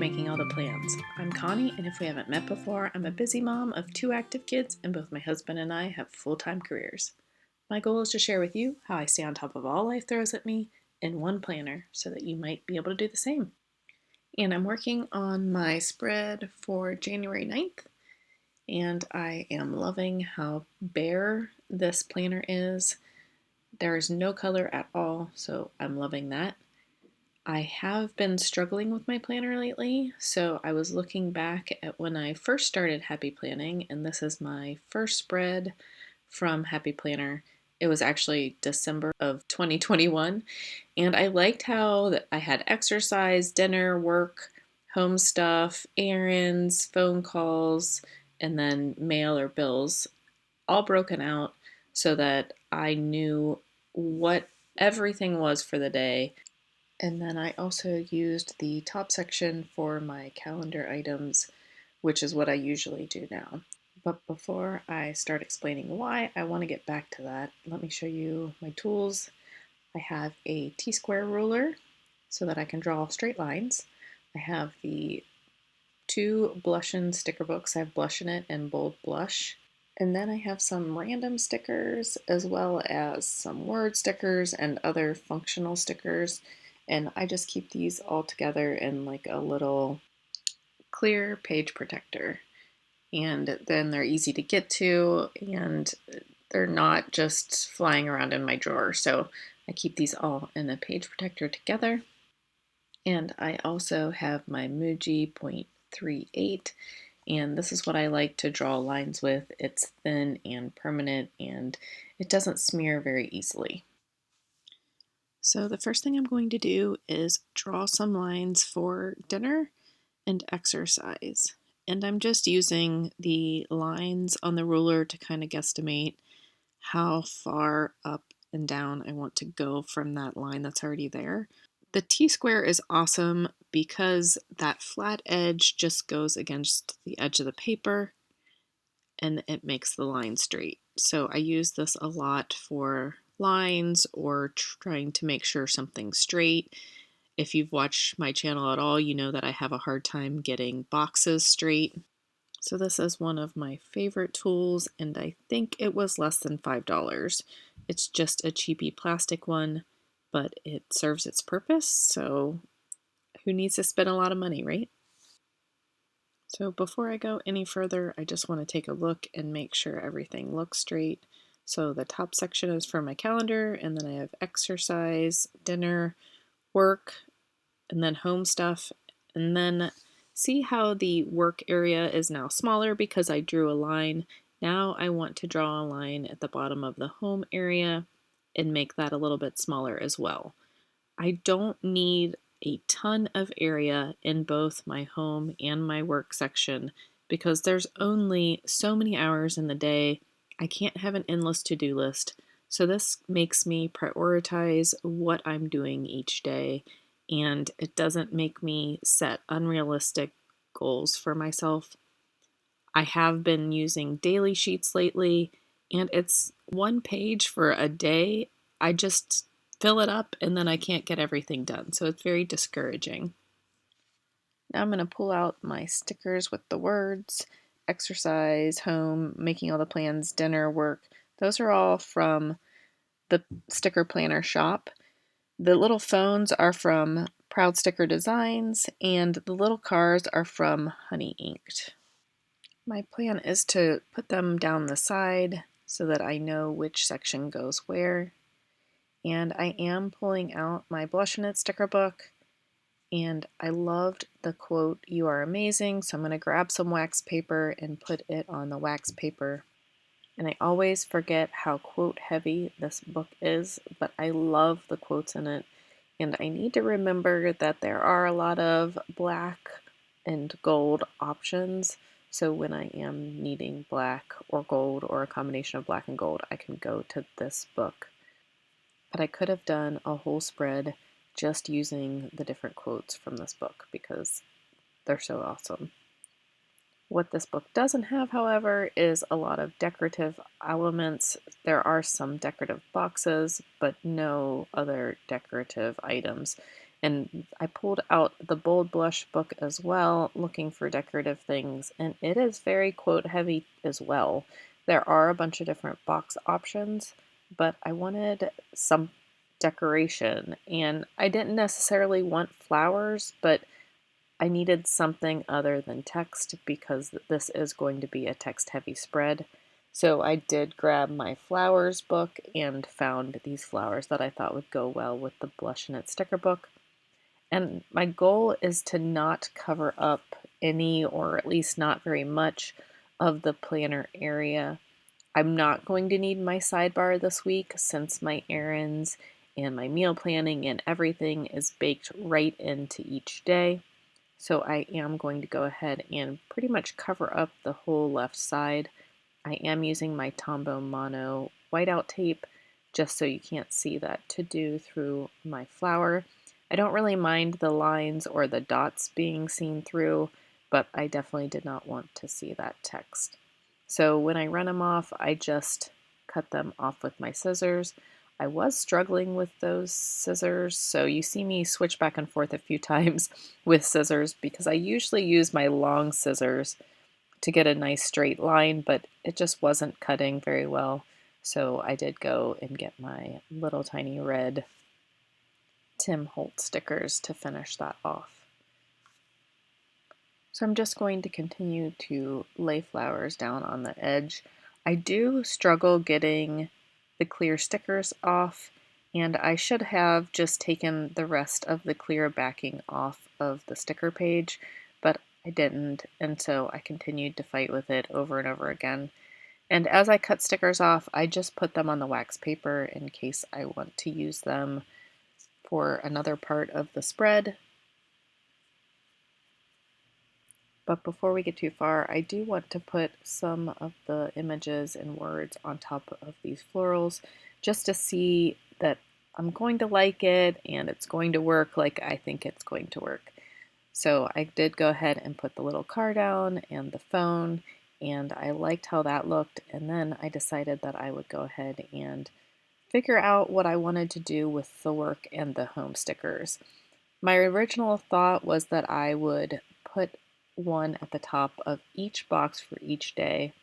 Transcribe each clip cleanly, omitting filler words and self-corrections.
Making All the Plans. I'm Connie, and if we haven't met before, I'm a busy mom of 2 active kids, and both my husband and I have full-time careers. My goal is to share with you how I stay on top of all life throws at me in one planner so that you might be able to do the same. And I'm working on my spread for January 9th, and I am loving how bare this planner is. There is no color at all, so I'm loving that. I have been struggling with my planner lately, so I was looking back at when I first started Happy Planning, and this is my first spread from Happy Planner. It was actually December of 2021, and I liked how that I had exercise, dinner, work, home stuff, errands, phone calls, and then mail or bills all broken out so that I knew what everything was for the day. And then I also used the top section for my calendar items, which is what I usually do now. But before I start explaining why, I want to get back to that. Let me show you my tools. I have a T-square ruler so that I can draw straight lines. I have the 2 Blushin sticker books. I have Blushin It and Bold Blush. And then I have some random stickers as well as some word stickers and other functional stickers. And I just keep these all together in like a little clear page protector. And then they're easy to get to and they're not just flying around in my drawer. So I keep these all in a page protector together. And I also have my Muji 0.38, and this is what I like to draw lines with. It's thin and permanent and it doesn't smear very easily. So the first thing I'm going to do is draw some lines for dinner and exercise. And I'm just using the lines on the ruler to kind of guesstimate how far up and down I want to go from that line that's already there. The T-square is awesome because that flat edge just goes against the edge of the paper and it makes the line straight. So I use this a lot for lines or trying to make sure something's straight. If you've watched my channel at all, you know that I have a hard time getting boxes straight. So this is one of my favorite tools, and I think it was less than $5. It's just a cheapy plastic one, but it serves its purpose, so who needs to spend a lot of money, right? So before I go any further, I just want to take a look and make sure everything looks straight. So the top section is for my calendar, and then I have exercise, dinner, work, and then home stuff. And then see how the work area is now smaller because I drew a line. Now I want to draw a line at the bottom of the home area and make that a little bit smaller as well. I don't need a ton of area in both my home and my work section because there's only so many hours in the day. I can't have an endless to-do list. So this makes me prioritize what I'm doing each day, and it doesn't make me set unrealistic goals for myself. I have been using daily sheets lately, and it's 1 page for a day. I just fill it up and then I can't get everything done, so it's very discouraging. Now I'm going to pull out my stickers with the words, exercise, home, making all the plans, dinner, work. Those are all from the sticker planner shop. The little phones are from Proud Sticker Designs, and the little cars are from Honey Inked. My plan is to put them down the side so that I know which section goes where. And I am pulling out my Blushin It sticker book, and I loved the quote, "You are amazing," so I'm going to grab some wax paper and put it on the wax paper. And I always forget how quote heavy this book is, but I love the quotes in it. And I need to remember that there are a lot of black and gold options. So when I am needing black or gold or a combination of black and gold, I can go to this book. But I could have done a whole spread just using the different quotes from this book because they're so awesome. What this book doesn't have, however, is a lot of decorative elements. There are some decorative boxes, but no other decorative items. And I pulled out the Bold Blush book as well, looking for decorative things, and it is very quote heavy as well. There are a bunch of different box options, but I wanted some decoration, and I didn't necessarily want flowers, but I needed something other than text because this is going to be a text heavy spread. So I did grab my flowers book and found these flowers that I thought would go well with the Blushin It sticker book. And my goal is to not cover up any, or at least not very much, of the planner area. I'm not going to need my sidebar this week since my errands and my meal planning and everything is baked right into each day. So I am going to go ahead and pretty much cover up the whole left side. I am using my Tombow Mono whiteout tape just so you can't see that to do through my flower. I don't really mind the lines or the dots being seen through, but I definitely did not want to see that text. So when I run them off, I just cut them off with my scissors. I was struggling with those scissors, so you see me switch back and forth a few times with scissors because I usually use my long scissors to get a nice straight line, but it just wasn't cutting very well. So I did go and get my little tiny red Tim Holtz stickers to finish that off. So I'm just going to continue to lay flowers down on the edge. I do struggle getting the clear stickers off, and I should have just taken the rest of the clear backing off of the sticker page, but I didn't, and so I continued to fight with it over and over again. And as I cut stickers off, I just put them on the wax paper in case I want to use them for another part of the spread. But before we get too far, I do want to put some of the images and words on top of these florals just to see that I'm going to like it and it's going to work like I think it's going to work. So I did go ahead and put the little car down and the phone, and I liked how that looked, and then I decided that I would go ahead and figure out what I wanted to do with the work and the home stickers. My original thought was that I would put one at the top of each box for each day.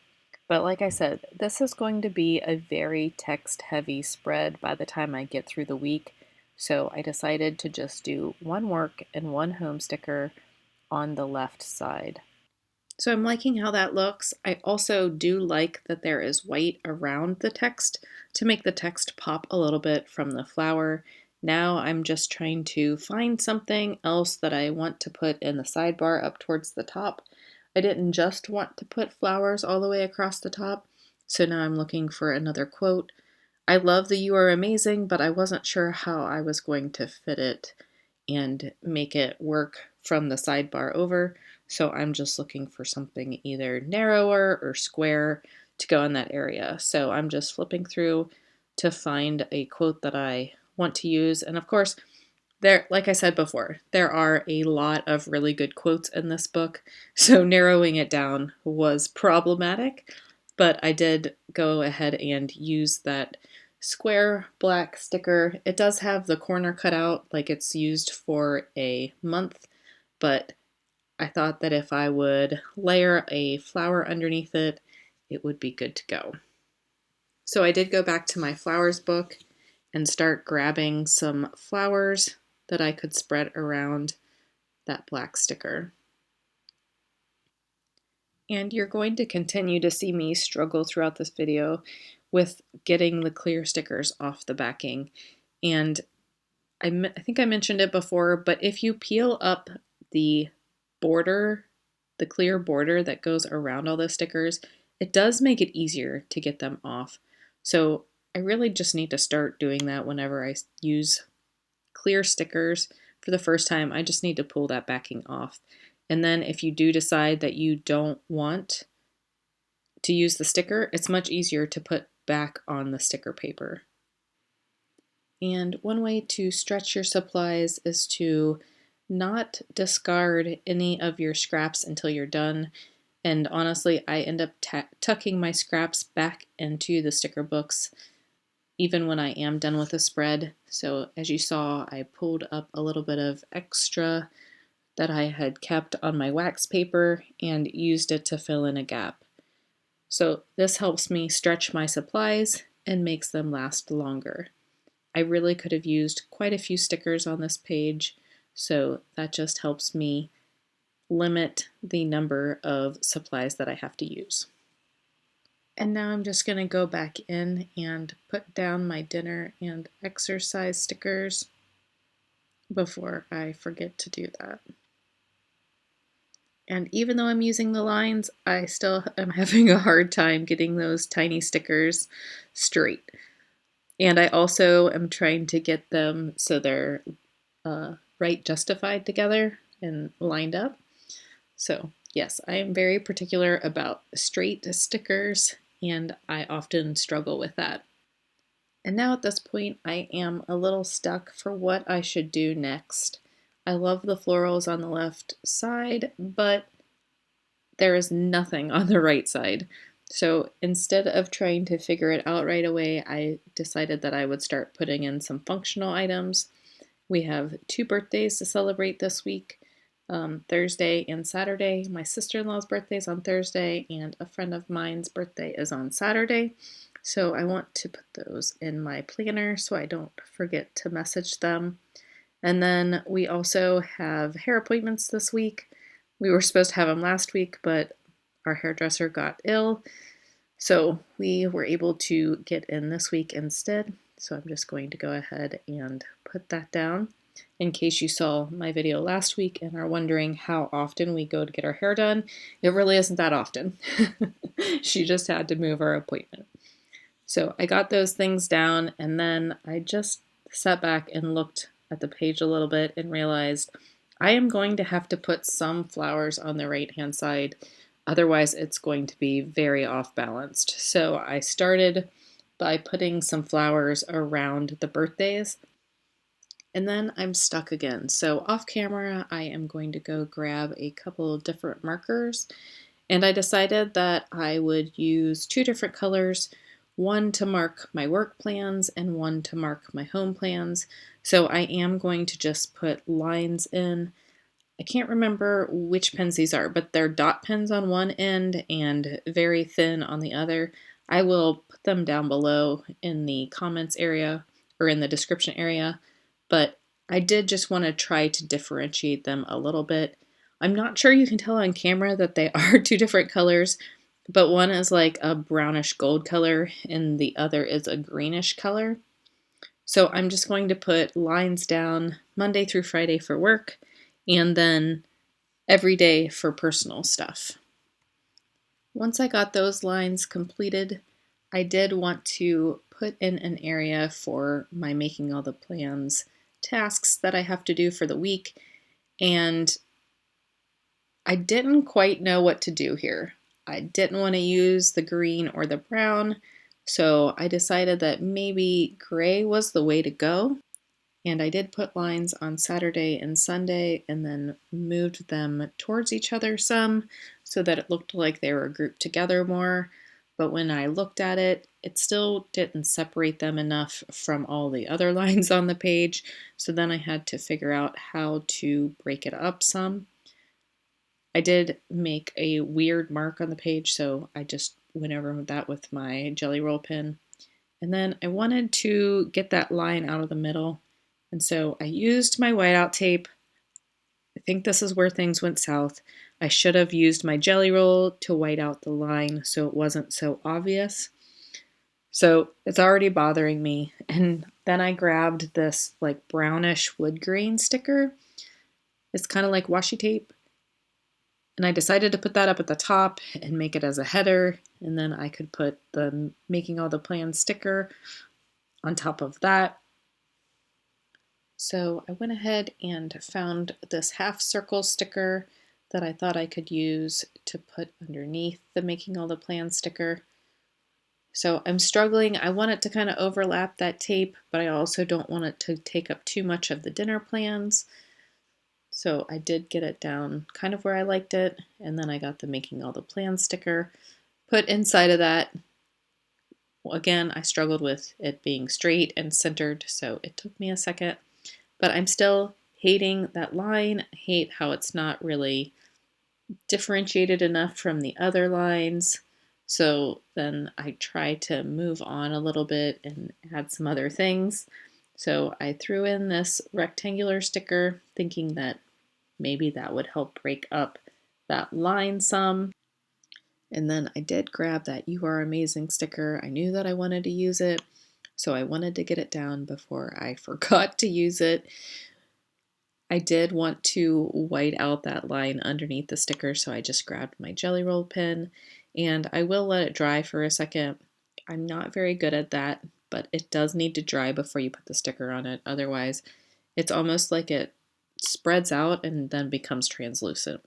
But like I said, this is going to be a very text heavy spread by the time I get through the week. So I decided to just do one work and one home sticker on the left side. So I'm liking how that looks. I also do like that there is white around the text to make the text pop a little bit from the flower. Now I'm just trying to find something else that I want to put in the sidebar up towards the top. I didn't just want to put flowers all the way across the top, so now I'm looking for another quote. I love the "You are amazing," but I wasn't sure how I was going to fit it and make it work from the sidebar over. So I'm just looking for something either narrower or square to go in that area. So I'm just flipping through to find a quote that I want to use. And of course, there, like I said before, there are a lot of really good quotes in this book. So narrowing it down was problematic, but I did go ahead and use that square black sticker. It does have the corner cut out like it's used for a month, but I thought that if I would layer a flower underneath it, it would be good to go. So I did go back to my flowers book and start grabbing some flowers that I could spread around that black sticker. And you're going to continue to see me struggle throughout this video with getting the clear stickers off the backing. And I think I mentioned it before, but if you peel up the border, the clear border that goes around all those stickers, it does make it easier to get them off. So I really just need to start doing that whenever I use clear stickers for the first time. I just need to pull that backing off. And then if you do decide that you don't want to use the sticker, it's much easier to put back on the sticker paper. And one way to stretch your supplies is to not discard any of your scraps until you're done. And honestly, I end up tucking my scraps back into the sticker books even when I am done with the spread. So as you saw, I pulled up a little bit of extra that I had kept on my wax paper and used it to fill in a gap. So this helps me stretch my supplies and makes them last longer. I really could have used quite a few stickers on this page, so that just helps me limit the number of supplies that I have to use. And now I'm just going to go back in and put down my dinner and exercise stickers before I forget to do that. And even though I'm using the lines, I still am having a hard time getting those tiny stickers straight. And I also am trying to get them so they're right justified together and lined up. So yes, I am very particular about straight stickers, and I often struggle with that. And now at this point, I am a little stuck for what I should do next. I love the florals on the left side, but there is nothing on the right side. So instead of trying to figure it out right away, I decided that I would start putting in some functional items. We have 2 birthdays to celebrate this week, Thursday and Saturday. My sister-in-law's birthday is on Thursday, and a friend of mine's birthday is on Saturday. So I want to put those in my planner so I don't forget to message them. And then we also have hair appointments this week. We were supposed to have them last week, but our hairdresser got ill, so we were able to get in this week instead. So I'm just going to go ahead and put that down. In case you saw my video last week and are wondering how often we go to get our hair done, it really isn't that often. She just had to move our appointment. So I got those things down, and then I just sat back and looked at the page a little bit and realized I am going to have to put some flowers on the right-hand side. Otherwise, it's going to be very off-balanced. So I started by putting some flowers around the birthdays, and then I'm stuck again. So off camera, I am going to go grab a couple of different markers, and I decided that I would use 2 different colors, one to mark my work plans and one to mark my home plans. So I am going to just put lines in. I can't remember which pens these are, but they're dot pens on one end and very thin on the other. I will put them down below in the comments area or in the description area, but I did just want to try to differentiate them a little bit. I'm not sure you can tell on camera that they are 2 different colors, but one is like a brownish gold color and the other is a greenish color. So I'm just going to put lines down Monday through Friday for work and then every day for personal stuff. Once I got those lines completed, I did want to put in an area for my making all the plans tasks that I have to do for the week, and I didn't quite know what to do here. I didn't want to use the green or the brown, so I decided that maybe gray was the way to go. And I did put lines on Saturday and Sunday and then moved them towards each other some so that it looked like they were grouped together more. But when I looked at it, it still didn't separate them enough from all the other lines on the page. So then I had to figure out how to break it up some. I did make a weird mark on the page, so I just went over that with my jelly roll pen. And then I wanted to get that line out of the middle, and so I used my whiteout tape. I think this is where things went south. I should have used my jelly roll to white out the line so it wasn't so obvious. So it's already bothering me. And then I grabbed this like brownish wood grain sticker. It's kind of like washi tape. And I decided to put that up at the top and make it as a header. And then I could put the making all the plans sticker on top of that. So I went ahead and found this half circle sticker that I thought I could use to put underneath the making all the plans sticker. So I'm struggling. I want it to kind of overlap that tape, but I also don't want it to take up too much of the dinner plans. So I did get it down kind of where I liked it, and then I got the making all the plans sticker put inside of that. Again, I struggled with it being straight and centered, so it took me a second. But I'm still hating that line. I hate how it's not really differentiated enough from the other lines. So then I try to move on a little bit and add some other things. So I threw in this rectangular sticker thinking that maybe that would help break up that line some. And then I did grab that "You Are Amazing" sticker. I knew that I wanted to use it, so I wanted to get it down before I forgot to use it. I did want to white out that line underneath the sticker, so I just grabbed my Jelly Roll pen, and I will let it dry for a second. I'm not very good at that, but it does need to dry before you put the sticker on it. Otherwise, it's almost like it spreads out and then becomes translucent.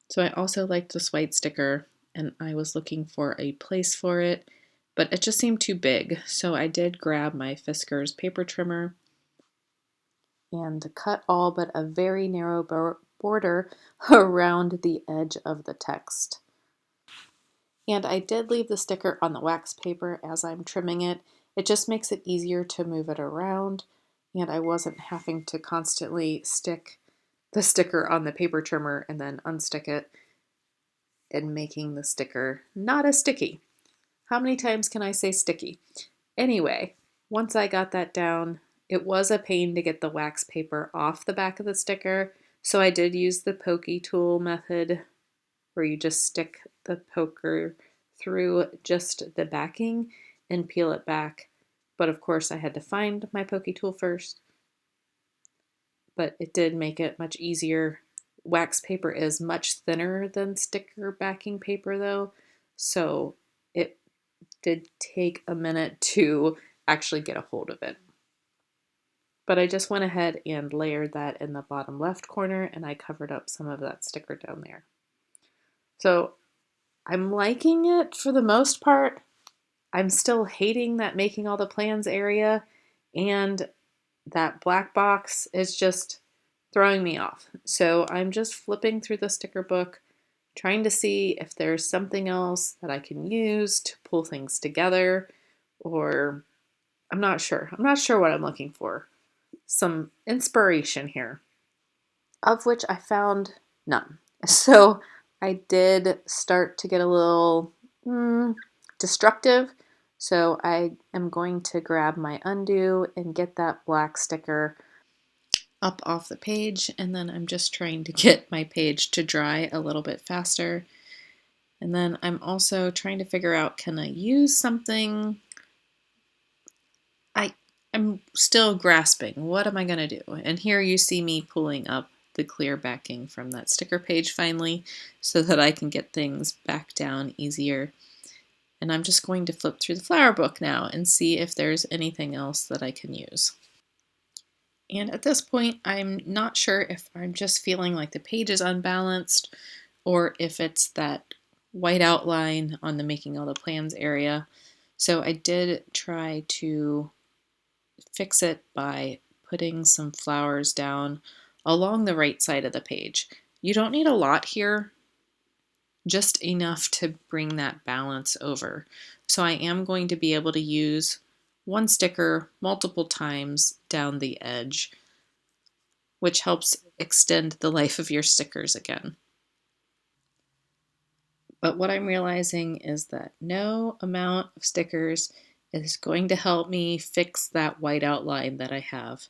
So I also liked this white sticker, and I was looking for a place for it, but it just seemed too big. So I did grab my Fiskars paper trimmer and cut all but a very narrow border around the edge of the text. And I did leave the sticker on the wax paper as I'm trimming it. It just makes it easier to move it around, and I wasn't having to constantly stick the sticker on the paper trimmer and then unstick it, and making the sticker not as sticky. How many times can I say sticky? Anyway, once I got that down, it was a pain to get the wax paper off the back of the sticker, so I did use the pokey tool method where you just stick the poker through just the backing and peel it back. But of course, I had to find my pokey tool first, but it did make it much easier. Wax paper is much thinner than sticker backing paper though, so it did take a minute to actually get a hold of it. But I just went ahead and layered that in the bottom left corner, and I covered up some of that sticker down there. So I'm liking it for the most part. I'm still hating that making all the plans area, and that black box is just throwing me off. So I'm just flipping through the sticker book, trying to see if there's something else that I can use to pull things together, or I'm not sure. I'm not sure what I'm looking for. Some inspiration here, of which I found none. So I did start to get a little destructive. So I am going to grab my undo and get that black sticker up off the page, and then I'm just trying to get my page to dry a little bit faster. And then I'm also trying to figure out, can I use something? I'm still grasping. What am I going to do? And here you see me pulling up the clear backing from that sticker page finally so that I can get things back down easier. And I'm just going to flip through the flower book now and see if there's anything else that I can use. And at this point, I'm not sure if I'm just feeling like the page is unbalanced or if it's that white outline on the making all the plans area. So I did try to fix it by putting some flowers down along the right side of the page. You don't need a lot here, just enough to bring that balance over. So I am going to be able to use one sticker multiple times down the edge, which helps extend the life of your stickers again. But what I'm realizing is that no amount of stickers is going to help me fix that white outline that I have.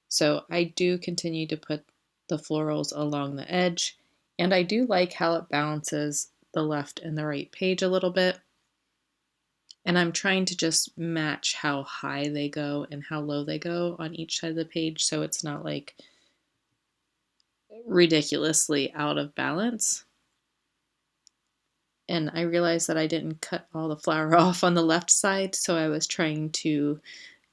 So I do continue to put the florals along the edge, and I do like how it balances the left and the right page a little bit. And I'm trying to just match how high they go and how low they go on each side of the page, so it's not like ridiculously out of balance. And I realized that I didn't cut all the flower off on the left side, so I was trying to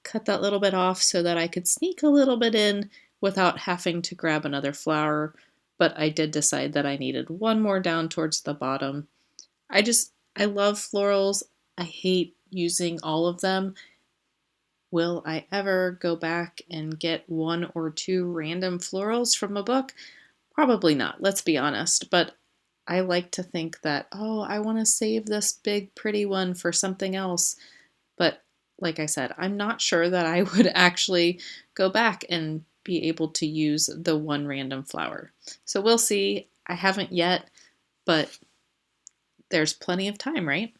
cut that little bit off so that I could sneak a little bit in without having to grab another flower, but I did decide that I needed one more down towards the bottom. I love florals. I hate using all of them. Will I ever go back and get one or two random florals from a book? Probably not, let's be honest, but I like to think that, oh, I want to save this big, pretty one for something else. But like I said, I'm not sure that I would actually go back and be able to use the one random flower. So we'll see. I haven't yet, but there's plenty of time, right?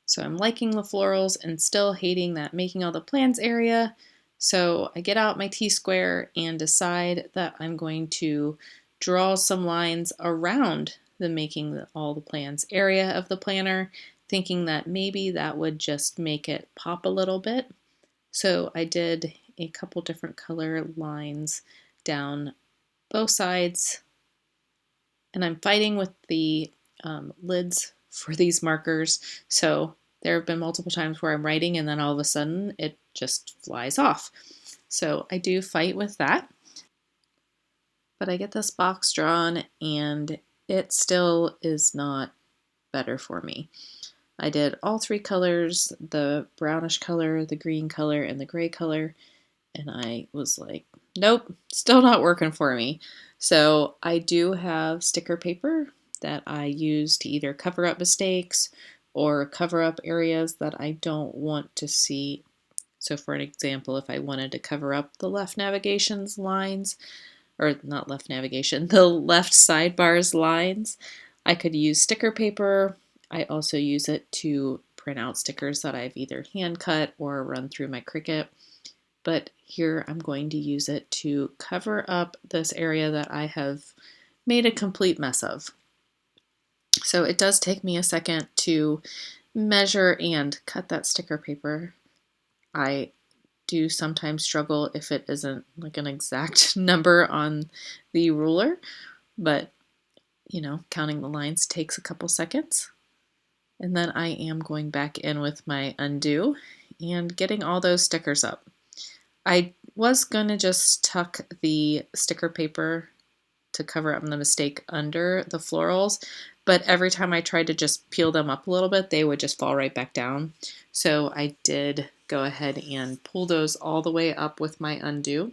So I'm liking the florals and still hating that making all the plans area. So I get out my T-square and decide that I'm going to draw some lines around the making all the plans area of the planner, thinking that maybe that would just make it pop a little bit. So I did a couple different color lines down both sides, and I'm fighting with the lids for these markers. So there have been multiple times where I'm writing and then all of a sudden it just flies off. So I do fight with that. But I get this box drawn and it still is not better for me. I did all three colors, the brownish color, the green color, and the gray color, and I was like, nope, still not working for me. So I do have sticker paper that I use to either cover up mistakes or cover up areas that I don't want to see. So for an example, if I wanted to cover up the left navigation's lines, or not left navigation, the left sidebar's lines, I could use sticker paper. I also use it to print out stickers that I've either hand cut or run through my Cricut. But here I'm going to use it to cover up this area that I have made a complete mess of. So it does take me a second to measure and cut that sticker paper. I do sometimes struggle if it isn't like an exact number on the ruler, but you know, counting the lines takes a couple seconds. And then I am going back in with my undo and getting all those stickers up. I was going to just tuck the sticker paper to cover up the mistake under the florals, but every time I tried to just peel them up a little bit, they would just fall right back down. So I did go ahead and pull those all the way up with my undo.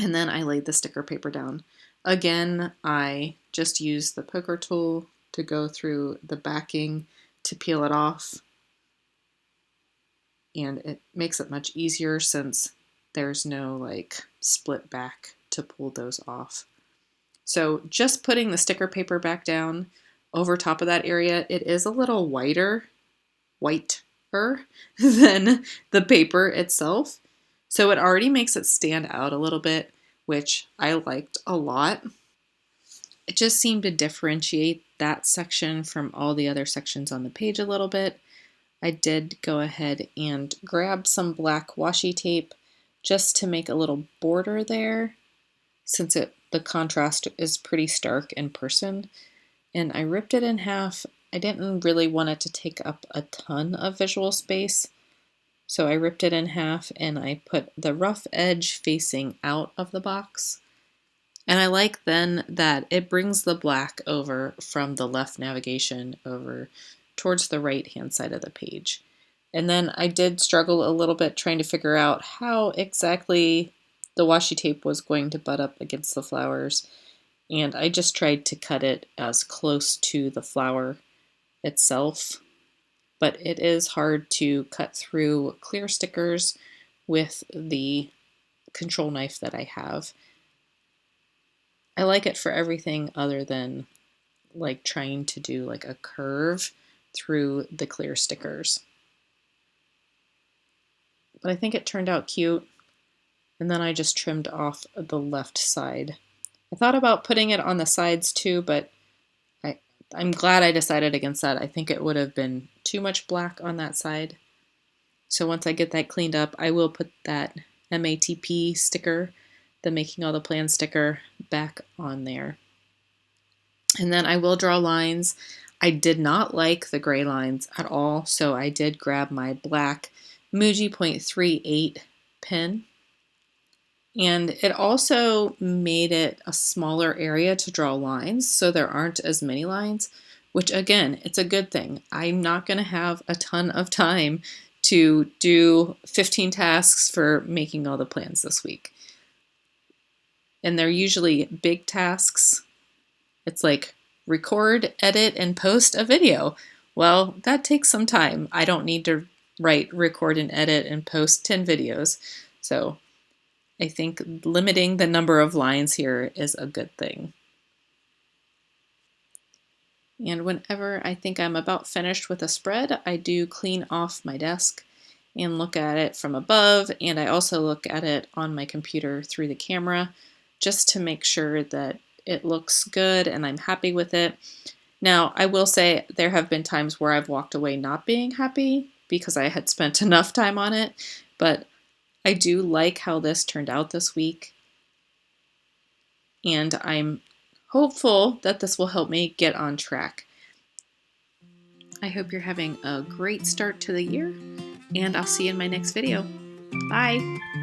And then I laid the sticker paper down. Again, I just used the poker tool to go through the backing to peel it off. And it makes it much easier since there's no like split back to pull those off. So just putting the sticker paper back down over top of that area, it is a little whiter than the paper itself. So it already makes it stand out a little bit, which I liked a lot. It just seemed to differentiate that section from all the other sections on the page a little bit. I did go ahead and grab some black washi tape just to make a little border there, since the contrast is pretty stark in person. And I ripped it in half. I didn't really want it to take up a ton of visual space, so I ripped it in half and I put the rough edge facing out of the box. And I like then that it brings the black over from the left navigation over towards the right hand side of the page. And then I did struggle a little bit trying to figure out how exactly the washi tape was going to butt up against the flowers. And I just tried to cut it as close to the flower itself. But it is hard to cut through clear stickers with the control knife that I have. I like it for everything other than like trying to do like a curve through the clear stickers. But I think it turned out cute. And then I just trimmed off the left side. I thought about putting it on the sides too, but I'm glad I decided against that. I think it would have been too much black on that side. So once I get that cleaned up, I will put that MATP sticker, the Making All the Plans sticker, back on there. And then I will draw lines. I did not like the gray lines at all, so I did grab my black Muji .38 pen. And it also made it a smaller area to draw lines, so there aren't as many lines, which again, it's a good thing. I'm not going to have a ton of time to do 15 tasks for making all the plans this week. and they're usually big tasks. It's like record, edit, and post a video. Well, that takes some time. I don't need to write, record, and edit and post 10 videos. So I think limiting the number of lines here is a good thing. And whenever I think I'm about finished with a spread, I do clean off my desk and look at it from above, and I also look at it on my computer through the camera just to make sure that it looks good and I'm happy with it. Now, I will say there have been times where I've walked away not being happy because I had spent enough time on it, but I do like how this turned out this week, and I'm hopeful that this will help me get on track. I hope you're having a great start to the year, and I'll see you in my next video. Bye!